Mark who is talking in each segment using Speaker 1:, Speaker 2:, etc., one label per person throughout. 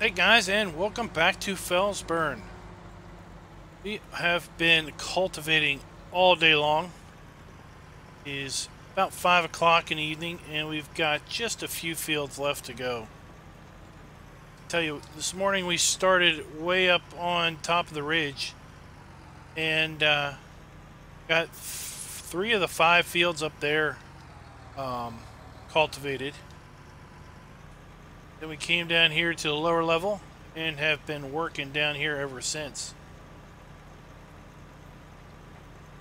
Speaker 1: Hey guys, and welcome back to Felsbrunn. We have been cultivating all day long. It is about 5 o'clock in the evening, and we've got just a few fields left to go. I tell you, this morning we started way up on top of the ridge, and got 3 of the 5 fields up there cultivated. Then we came down here to the lower level and have been working down here ever since.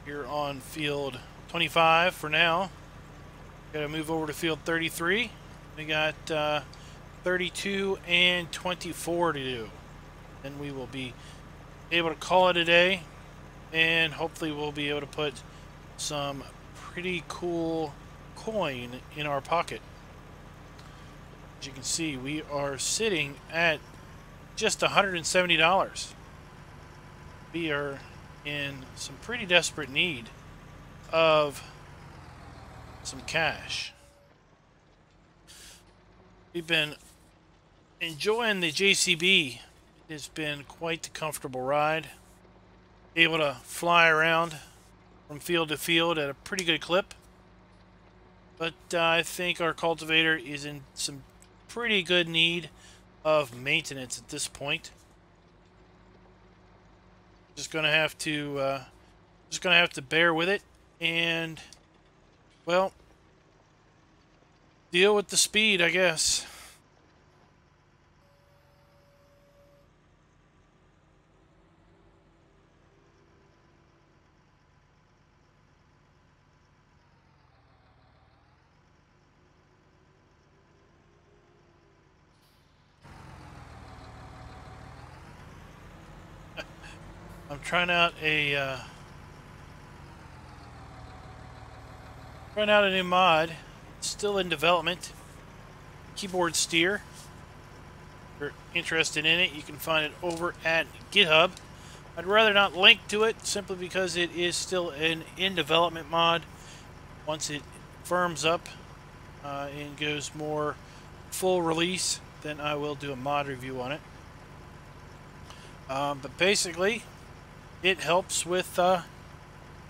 Speaker 1: Here on field 25 for now. Gotta move over to field 33. We got 32 and 24 to do. Then we will be able to call it a day, and hopefully we'll be able to put some pretty cool coin in our pocket. As you can see, we are sitting at just $170. We are in some pretty desperate need of some cash. We've been enjoying the JCB. It has been quite the comfortable ride. Able to fly around from field to field at a pretty good clip. But I think our cultivator is in some pretty good need of maintenance at this point. Just gonna have to bear with it and, well, deal with the speed, I guess. I'm trying out a new mod. It's still in development. Keyboard steer. If you're interested in it, you can find it over at GitHub. I'd rather not link to it simply because it is still an in development mod. Once it firms up and goes more full release, then I will do a mod review on it. But basically, it helps with,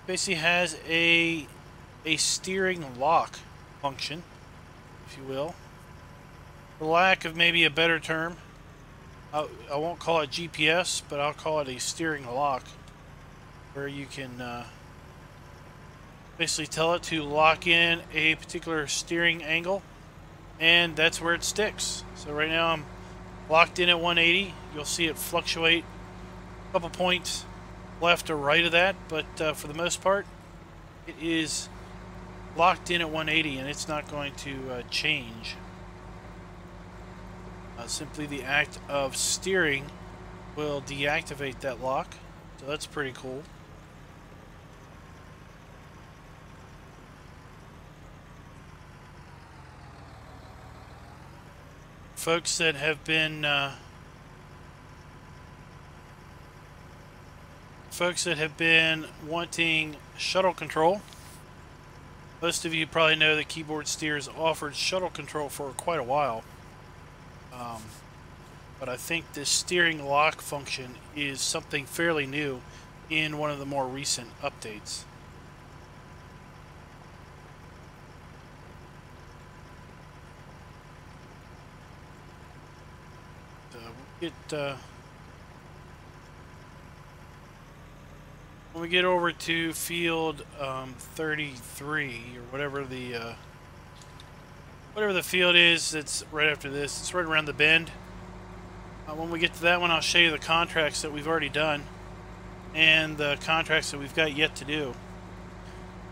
Speaker 1: basically has a steering lock function, if you will. For lack of maybe a better term, I won't call it GPS, but I'll call it a steering lock, where you can basically tell it to lock in a particular steering angle, and that's where it sticks. So right now I'm locked in at 180. You'll see it fluctuate a couple points left or right of that, but for the most part it is locked in at 180 and it's not going to change. Simply the act of steering will deactivate that lock, so that's pretty cool. Folks that have been wanting shuttle control. Most of you probably know that Keyboard Steers offered shuttle control for quite a while. But I think this steering lock function is something fairly new in one of the more recent updates. When we get over to field 33, or whatever the field is that's right after this, it's right around the bend. When we get to that one, I'll show you the contracts that we've already done and the contracts that we've got yet to do,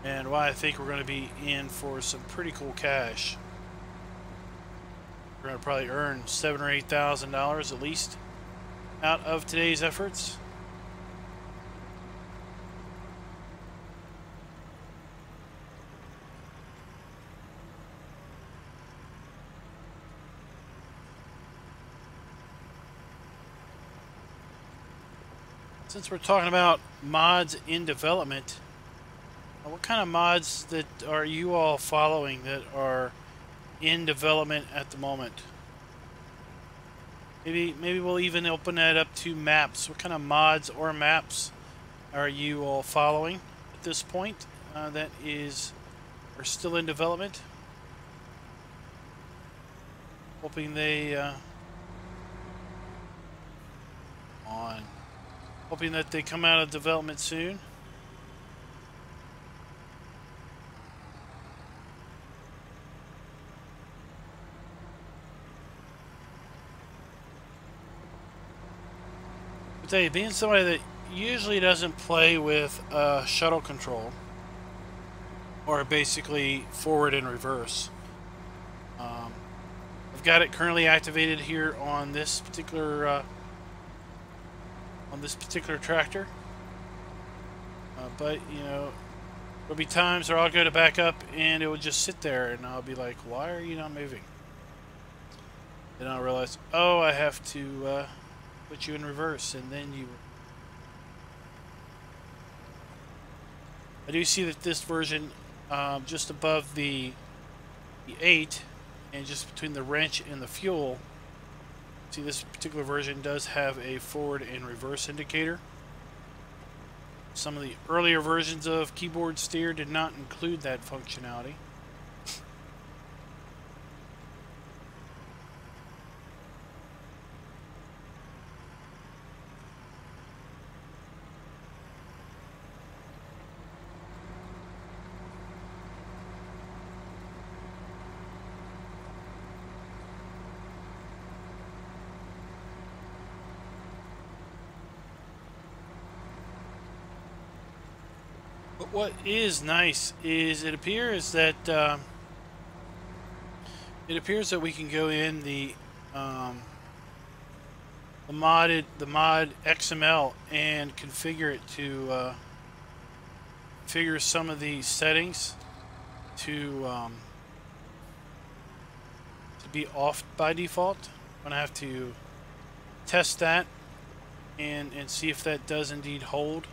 Speaker 1: and why I think we're going to be in for some pretty cool cash. We're going to probably earn $7,000 or $8,000 at least out of today's efforts. Since we're talking about mods in development, what kind of mods that are you all following that are in development at the moment? Maybe we'll even open that up to maps. What kind of mods or maps are you all following at this point? That are still in development. Hoping they hoping that they come out of development soon. I'll tell you, being somebody that usually doesn't play with shuttle control, or basically forward and reverse, I've got it currently activated here on this particular tractor. But you know, there'll be times where I'll go to back up and it will just sit there, and I'll be like, "Why are you not moving?" Then I'll realize, oh, I have to put you in reverse, and then you. I do see that this version, just above the 8, and just between the wrench and the fuel, see this particular version does have a forward and reverse indicator. Some of the earlier versions of keyboard steer did not include that functionality. But what is nice is it appears that we can go in the mod XML and configure it to configure some of the settings to be off by default. I'm gonna have to test that and see if that does indeed hold.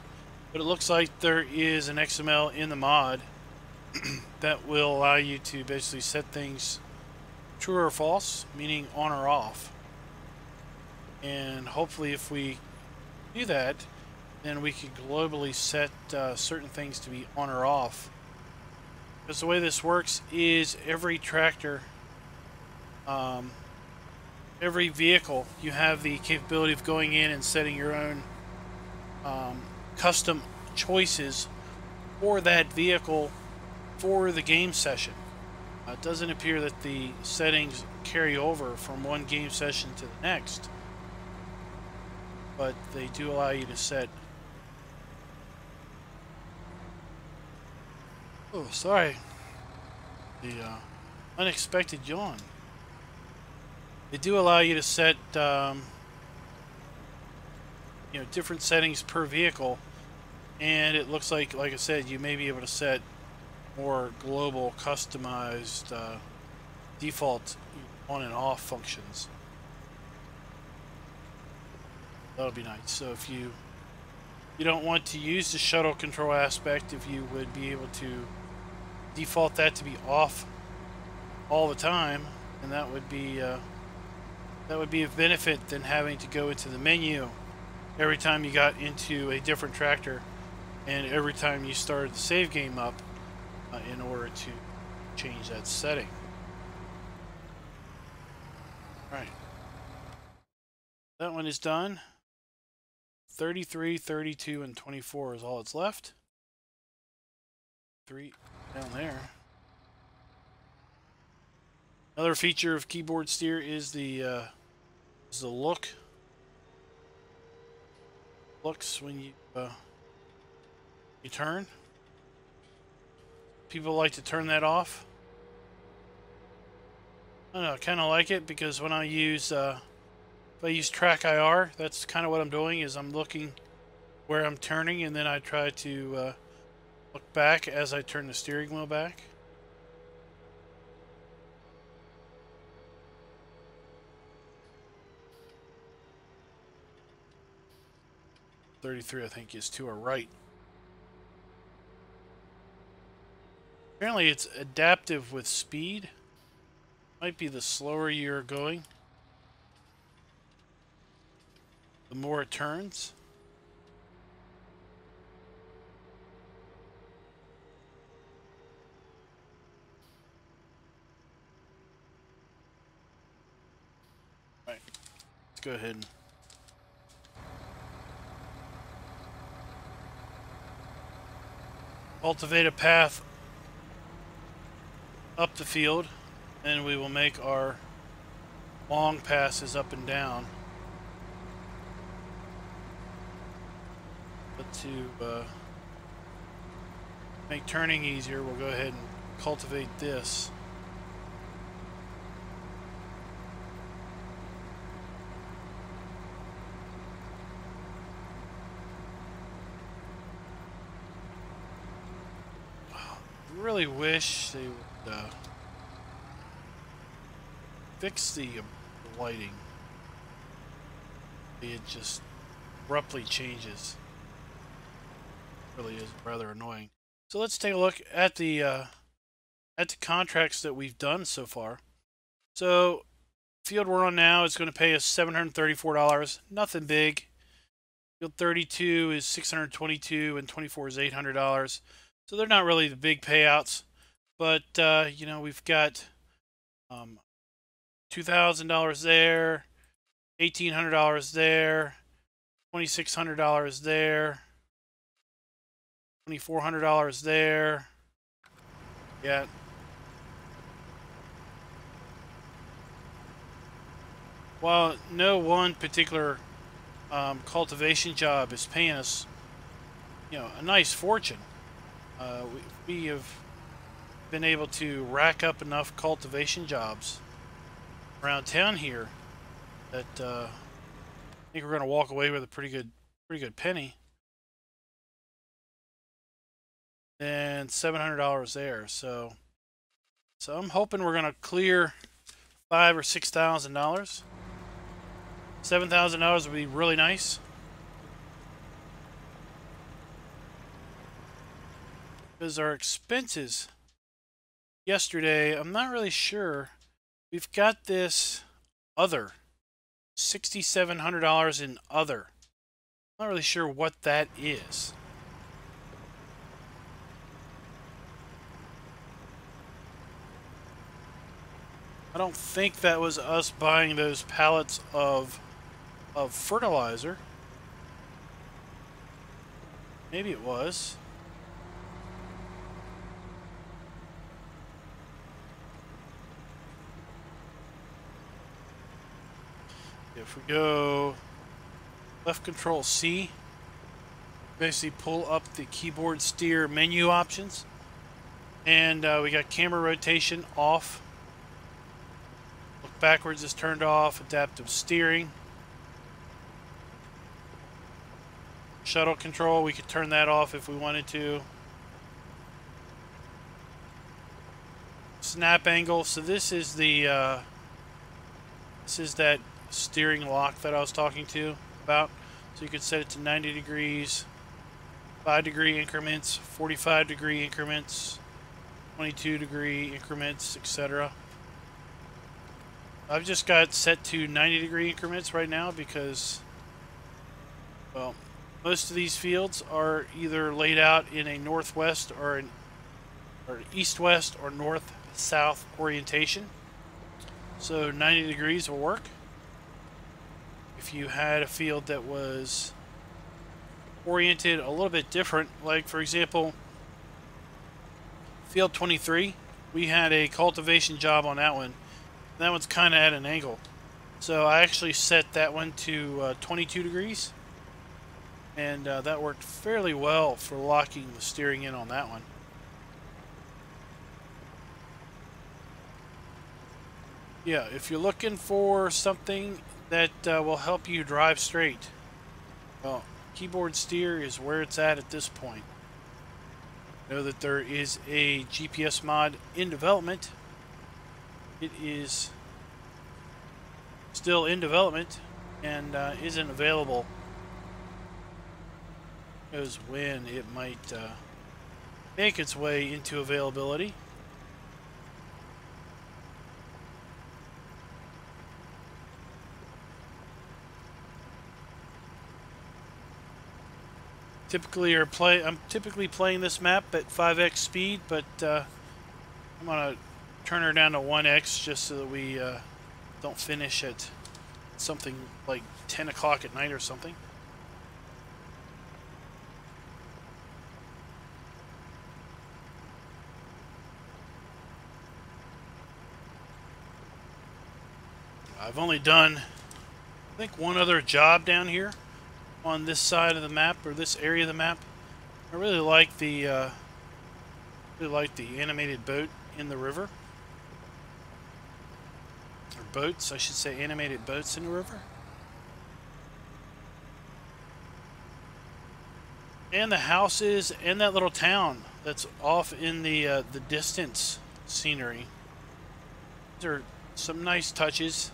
Speaker 1: But it looks like there is an XML in the mod that will allow you to basically set things true or false, meaning on or off. And hopefully if we do that, then we can globally set certain things to be on or off. Because the way this works is every tractor, every vehicle, you have the capability of going in and setting your own custom choices for that vehicle for the game session. It doesn't appear that the settings carry over from one game session to the next, but they do allow you to set. Oh, sorry. The unexpected yawn. They do allow you to set you know, different settings per vehicle, and it looks like I said, you may be able to set more global customized default on and off functions. That'll be nice. So if you don't want to use the shuttle control aspect, if you would be able to default that to be off all the time, and that would be a benefit than having to go into the menu every time you got into a different tractor and every time you started the save game up in order to change that setting. Right. That one is done. 33, 32, and 24 is all that's left. 3 down there. Another feature of keyboard steer is the look. Looks when you turn. People like to turn that off. I don't know, I kind of like it because when I use if I use track IR, that's kind of what I'm doing, is I'm looking where I'm turning, and then I try to look back as I turn the steering wheel back. .33, I think, is to our right. Apparently it's adaptive with speed. Might be the slower you're going. the more it turns. All right, let's go ahead and cultivate a path up the field, and we will make our long passes up and down. But to make turning easier, we'll go ahead and cultivate this. I really wish they would fix the lighting. It just abruptly changes. It really is rather annoying. So let's take a look at the contracts that we've done so far. So field we're on now is going to pay us $734. Nothing big. Field 32 is $622, and 24 is $800. So they're not really the big payouts, but you know, we've got $2,000 there, $1,800 there, $2,600 there, $2,400 there. Yeah. While no one particular cultivation job is paying us, you know, a nice fortune, we have been able to rack up enough cultivation jobs around town here that I think we're going to walk away with a pretty good penny. And $700 there. So I'm hoping we're going to clear $5,000 or $6,000. $7,000 would be really nice. Because our expenses yesterday, I'm not really sure. We've got this other $6,700 in other. I'm not really sure what that is. I don't think that was us buying those pallets of fertilizer. Maybe it was. If we go left control C, basically pull up the keyboard steer menu options, and we got camera rotation off. Look backwards is turned off. Adaptive steering. Shuttle control, we could turn that off if we wanted to. Snap angle, so this is the that steering lock that I was talking to about. So you could set it to 90 degrees, 5-degree increments, 45-degree increments, 22-degree increments, etc. I've just got set to 90-degree increments right now because, well, most of these fields are either laid out in a northwest or east-west or north-south orientation. So 90 degrees will work. If you had a field that was oriented a little bit different, like for example, field 23, we had a cultivation job on that one. That one's kind of at an angle. So I actually set that one to 22 degrees. And that worked fairly well for locking the steering in on that one. Yeah, if you're looking for something that will help you drive straight, well, keyboard steer is where it's at this point. Know that there is a GPS mod in development. It is still in development and isn't available. Knows when it might make its way into availability. I'm typically playing this map at 5x speed, but I'm gonna turn her down to 1x just so that we don't finish at something like 10 o'clock at night or something. I've only done, I think, one other job down here on this side of the map, or this area of the map. I really like the animated boat in the river. Or boats, I should say, animated boats in the river. And the houses and that little town that's off in the distance scenery. These are some nice touches.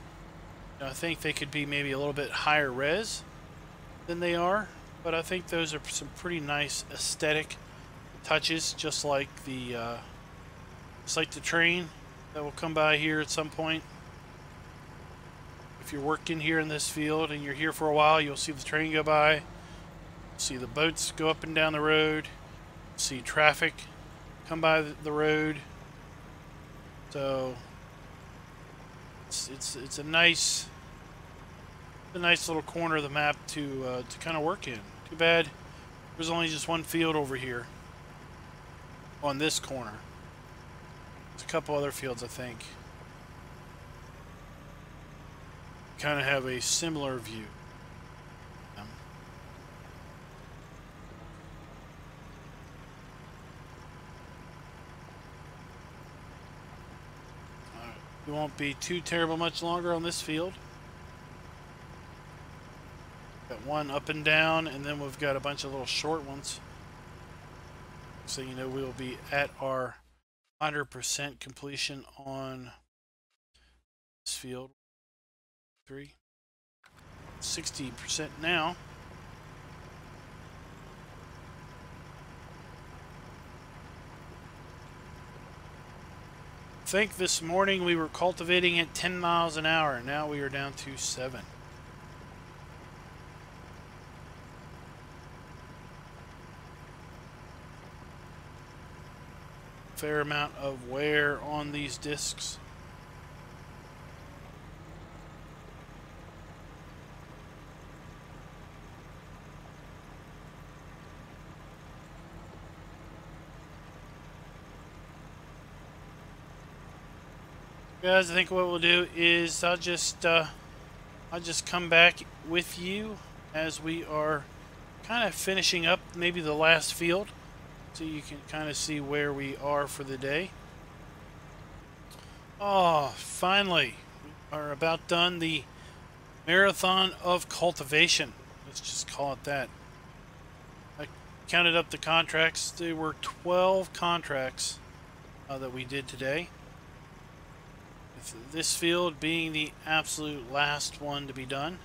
Speaker 1: I think they could be maybe a little bit higher res than they are, but I think those are some pretty nice aesthetic touches, just like the train that will come by here at some point. If you're working here in this field and you're here for a while, you'll see the train go by, see the boats go up and down the road, see traffic come by the road. So it's a nice little corner of the map to kind of work in. Too bad there's only just one field over here on this corner. There's a couple other fields, I think. Kind of have a similar view. We won't be too terrible much longer on this field. Got one up and down, and then we've got a bunch of little short ones. So you know we'll be at our 100% completion on this field. 60% now. I think this morning we were cultivating at 10 miles an hour. Now we are down to 7. Fair amount of wear on these discs. Guys, I think what we'll do is I'll just come back with you as we are kind of finishing up maybe the last field, so you can kind of see where we are for the day. Oh, finally, we are about done the marathon of cultivation. Let's just call it that. I counted up the contracts. There were 12 contracts that we did today. This field being the absolute last one to be done.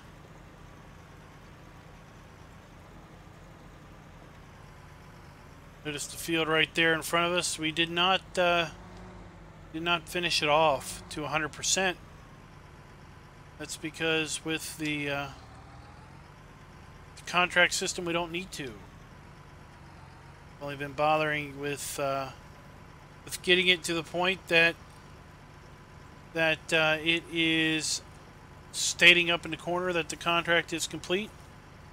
Speaker 1: Notice the field right there in front of us. We did not finish it off to 100%. That's because with the contract system, we don't need to. We've only been bothering with getting it to the point that it is stating up in the corner that the contract is complete.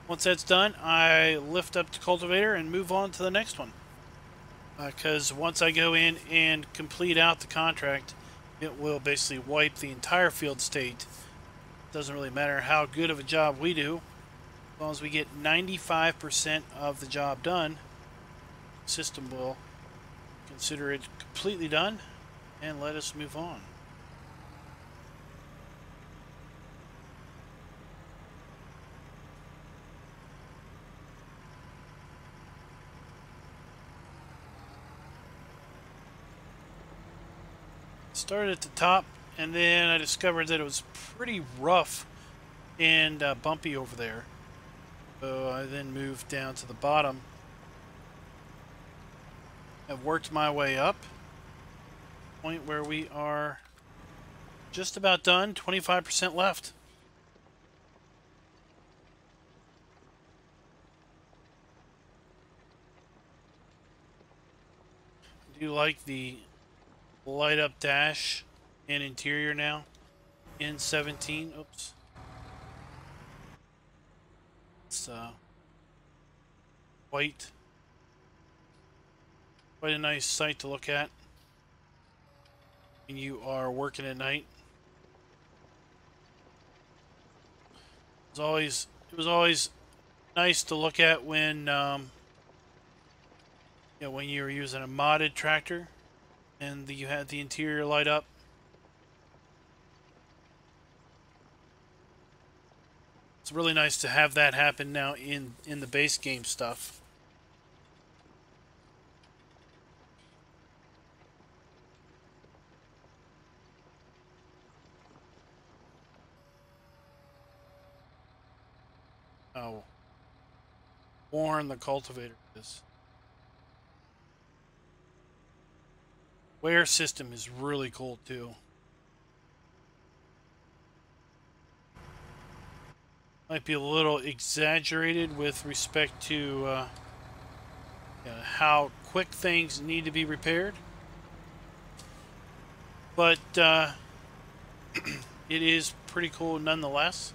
Speaker 1: Once that's done, I lift up the cultivator and move on to the next one. Because once I go in and complete out the contract, it will basically wipe the entire field state. It doesn't really matter how good of a job we do. As long as we get 95% of the job done, the system will consider it completely done and let us move on. Started at the top, and then I discovered that it was pretty rough and bumpy over there. So I then moved down to the bottom. I've worked my way up. Point where we are just about done, 25% left. do like the light up dash and interior now in 17. Oops. It's white. Quite a nice sight to look at when you are working at night. It was always nice to look at when when you were using a modded tractor and you had the interior light up. It's really nice to have that happen now in the base game stuff. How worn the cultivator is. Wear system is really cool too. Might be a little exaggerated with respect to how quick things need to be repaired, but it is pretty cool nonetheless.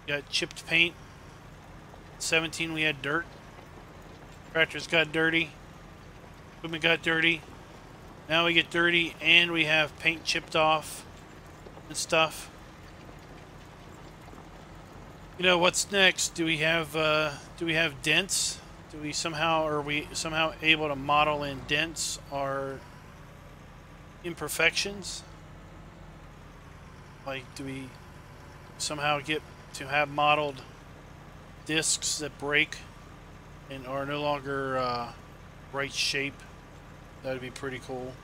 Speaker 1: Got chipped paint. 17 we had dirt. Tractors got dirty. Equipment got dirty. Now we get dirty and we have paint chipped off and stuff. You know, what's next? Do we have dents? Are we somehow able to model in dents or imperfections? Like, do we somehow get to have modeled discs that break and are no longer right shape? That'd be pretty cool.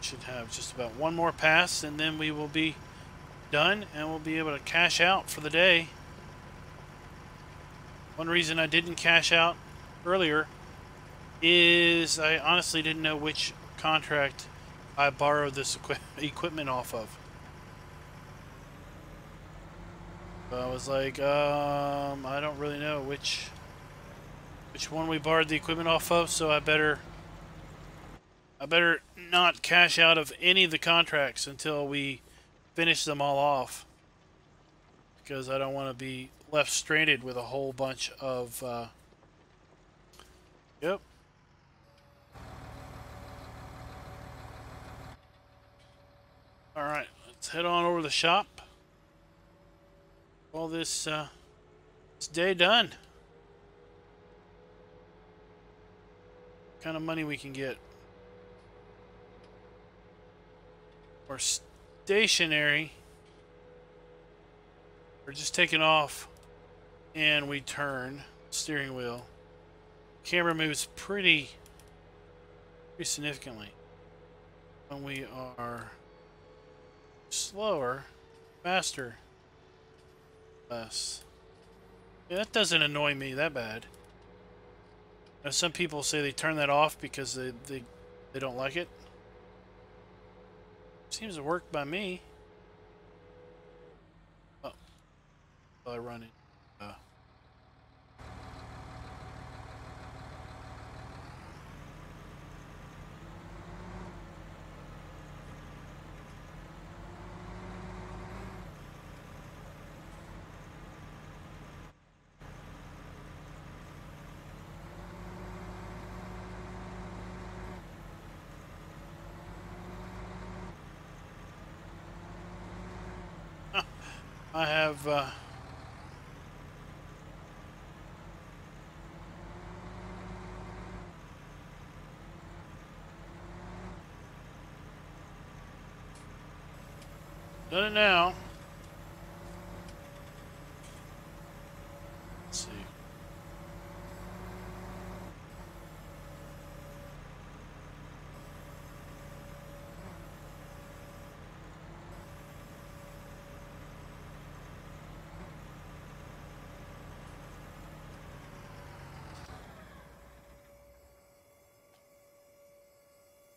Speaker 1: Should have just about one more pass and then we will be done and we'll be able to cash out for the day. One reason I didn't cash out earlier is I honestly didn't know which contract I borrowed this equipment off of. So I was like, I don't really know which one we borrowed the equipment off of, so I better not cash out of any of the contracts until we finish them all off, because I don't want to be left stranded with a whole bunch of yep. All right, let's head on over to the shop. All this day done. What kind of money we can get? Or stationary. We're just taking off and we turn steering wheel. Camera moves pretty significantly. When we are slower, faster, less. Yeah, that doesn't annoy me that bad. Now, some people say they turn that off because they don't like it. Seems to work by me. Oh, I run it. I have done it now. Let's see.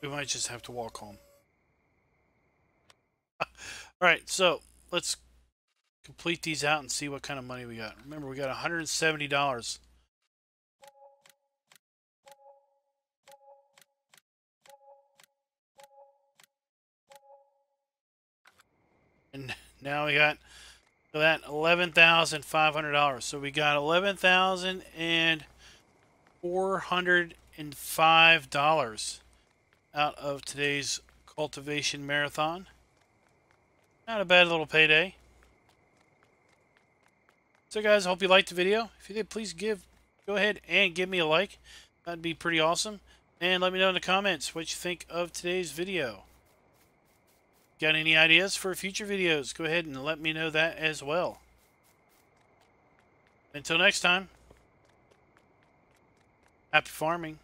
Speaker 1: We might just have to walk home. All right, so let's complete these out and see what kind of money we got. Remember, we got $170. And now we got that $11,500. So we got $11,405 out of today's cultivation marathon. Not a bad little payday. So guys, I hope you liked the video. If you did, please go ahead and give me a like. That'd be pretty awesome. And let me know in the comments what you think of today's video. Got any ideas for future videos? Go ahead and let me know that as well. Until next time, happy farming.